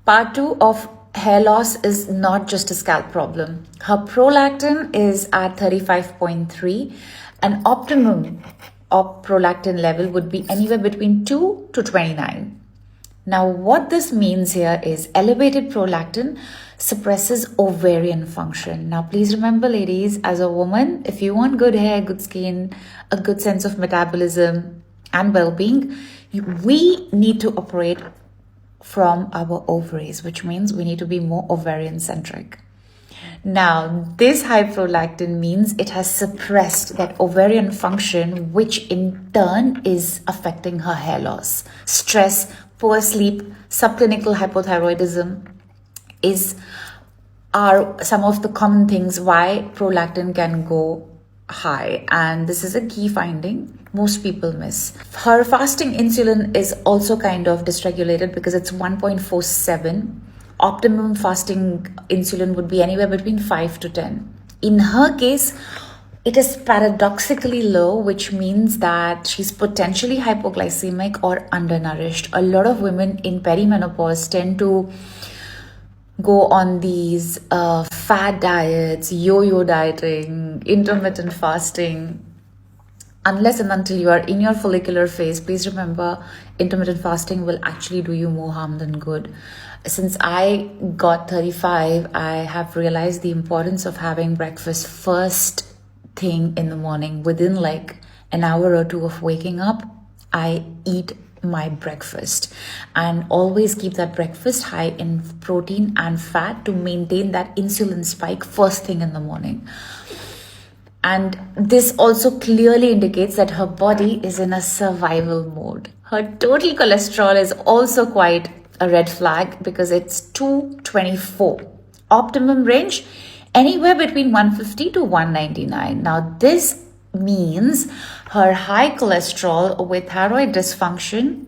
Part 2 of hair loss is not just a scalp problem. Her prolactin is at 35.3. An optimum of prolactin level would be anywhere between 2 to 29. Now, what this means here is elevated prolactin suppresses ovarian function. Now, please remember, ladies, as a woman, if you want good hair, good skin, a good sense of metabolism and well-being, we need to operate from our ovaries, which means we need to be more ovarian centric. Now, this high prolactin means it has suppressed that ovarian function, which in turn is affecting her hair loss. Stress, poor sleep, subclinical hypothyroidism are some of the common things why prolactin can go high, and this is a key finding most people miss. Her fasting insulin is also kind of dysregulated because it's 1.47. Optimum fasting insulin would be anywhere between 5 to 10. In her case, it is paradoxically low, which means that she's potentially hypoglycemic or undernourished. A lot of women in perimenopause tend to go on these fad diets, yo-yo dieting, intermittent fasting. Unless and until you are in your follicular phase, please remember, intermittent fasting will actually do you more harm than good. Since I got 35, I have realized the importance of having breakfast first thing in the morning. Within like an hour or two of waking up, I eat my breakfast and always keep that breakfast high in protein and fat to maintain that insulin spike first thing in the morning. And this also clearly indicates that her body is in a survival mode. Her total cholesterol is also quite a red flag because it's 224. Optimum range, anywhere between 150 to 199. Now, this means her high cholesterol with thyroid dysfunction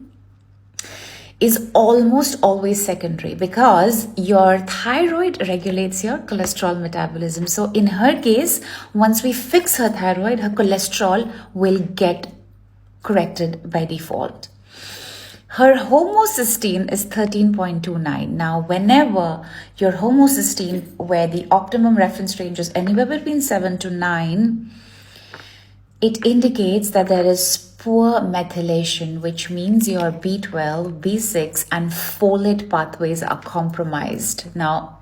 is almost always secondary because your thyroid regulates your cholesterol metabolism. So in her case, once we fix her thyroid, her cholesterol will get corrected by default. Her homocysteine is 13.29. Now, whenever your homocysteine, where the optimum reference range is anywhere between 7 to 9, it indicates that there is poor methylation, which means your B12, B6, and folate pathways are compromised. Now,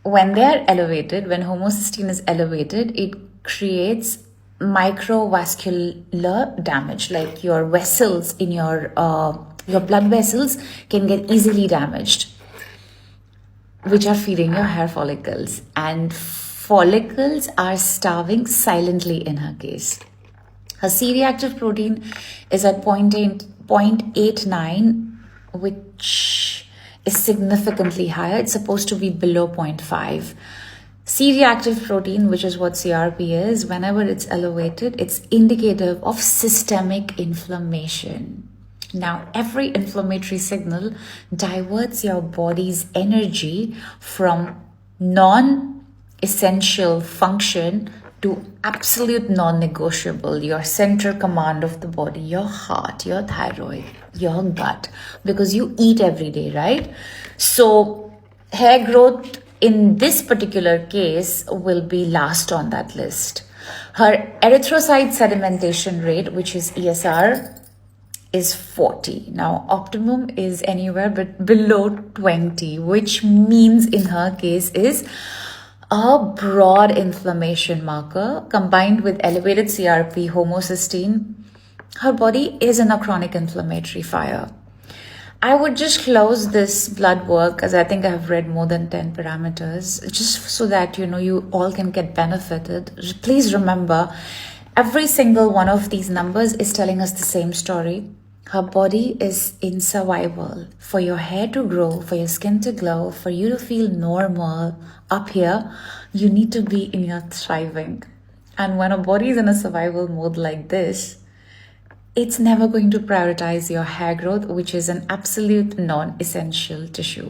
when they are elevated, when homocysteine is elevated, it creates microvascular damage, like your vessels in your blood vessels can get easily damaged, which are feeding your hair follicles, and follicles are starving silently in her case. Her C-reactive protein is at 0.89, which is significantly higher. It's supposed to be below 0.5. C-reactive protein, which is what CRP is, whenever it's elevated, it's indicative of systemic inflammation. Now, every inflammatory signal diverts your body's energy from non-essential function to absolute non-negotiable, your central command of the body, your heart, your thyroid, your gut, because you eat every day, right? So hair growth in this particular case will be last on that list. Her erythrocyte sedimentation rate, which is ESR, is 40. Now, optimum is anywhere but below 20, which means in her case is a broad inflammation marker combined with elevated CRP, homocysteine. Her body is in a chronic inflammatory fire. I would just close this blood work, as I think I have read more than 10 parameters, just so that you all can get benefited. Please remember, every single one of these numbers is telling us the same story. Her body is in survival. For your hair to grow, for your skin to glow, for you to feel normal up here, you need to be in your thriving. And when a body is in a survival mode like this, it's never going to prioritize your hair growth, which is an absolute non-essential tissue.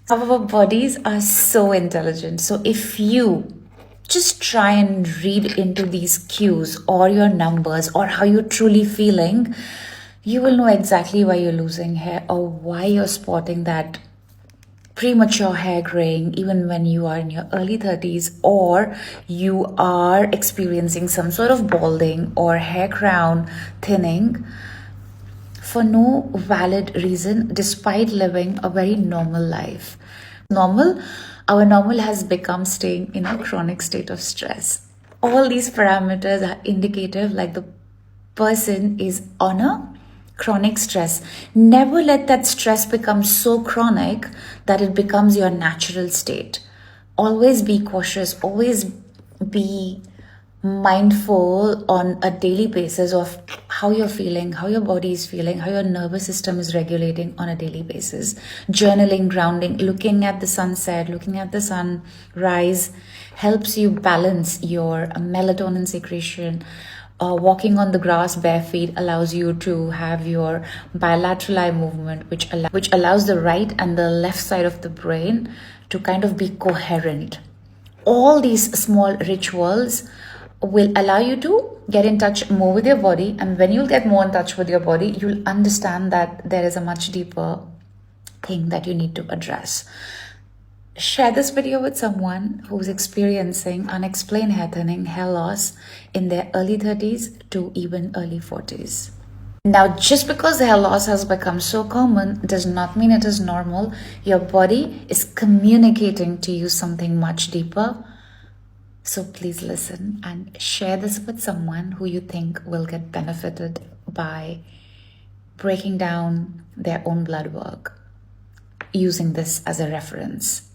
Our bodies are so intelligent. So if you just try and read into these cues or your numbers or how you're truly feeling, you will know exactly why you're losing hair or why you're spotting that premature hair graying even when you are in your early 30s, or you are experiencing some sort of balding or hair crown thinning for no valid reason despite living a very normal life. Our normal has become staying in a chronic state of stress. All these parameters are indicative like the person is on a chronic stress. Never let that stress become so chronic that it becomes your natural state. Always be cautious, always be mindful on a daily basis of how you're feeling, how your body is feeling, how your nervous system is regulating on a daily basis. Journaling, grounding, looking at the sunset, looking at the sunrise helps you balance your melatonin secretion. Walking on the grass bare feet allows you to have your bilateral eye movement, which allows the right and the left side of the brain to kind of be coherent. All these small rituals will allow you to get in touch more with your body, and when you'll get more in touch with your body, you'll understand that there is a much deeper thing that you need to address. Share this video with someone who's experiencing unexplained hair thinning, hair loss in their early 30s to even early 40s. Now, just because hair loss has become so common does not mean it is normal. Your body is communicating to you something much deeper. So please listen and share this with someone who you think will get benefited by breaking down their own blood work using this as a reference.